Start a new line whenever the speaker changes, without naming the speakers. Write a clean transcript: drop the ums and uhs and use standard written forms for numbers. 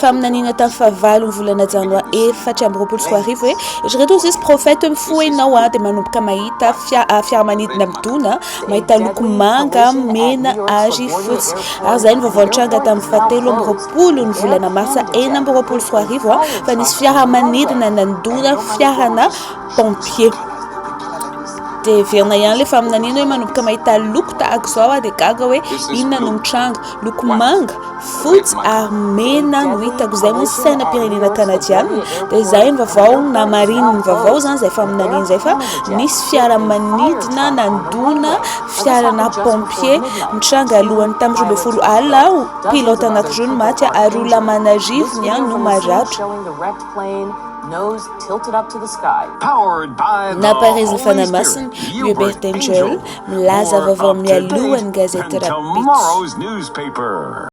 faminaniana tamin'ny fahavalo ny volana janoa efatra amby roapolo sy arivo hoe izy reto izy profeta mifoenao dia manomboka mahita fiaramanidina midona mahita loko manga mena ary fotsy ary zay ny vaovao-nitranga tamin'ny fahatelo amby roapolo ny volana marsa enina amby roapolo sy arivo fa nisy fiaramanidina nandona fiarana pompier dia verina ihany le faminaniana hoe manomboka mahita loko tahaka izao dia gaga hoe inona no mitranga loko manga fotsy ary mena no hitako zay moa sainam-pirenena kanadiana dia izay ny vaovao namariny ny vaovao zany izay faminaniana izay fa nisy fiaramanidina nandona fiarana pompier mitranga alohany tamin'ny 12 alina pilote anankiroa no maty ary olona manarivony no maratra napareziny fanamasiny Hubert Angel milaza vaovao mialohan'ny gazety Rapid.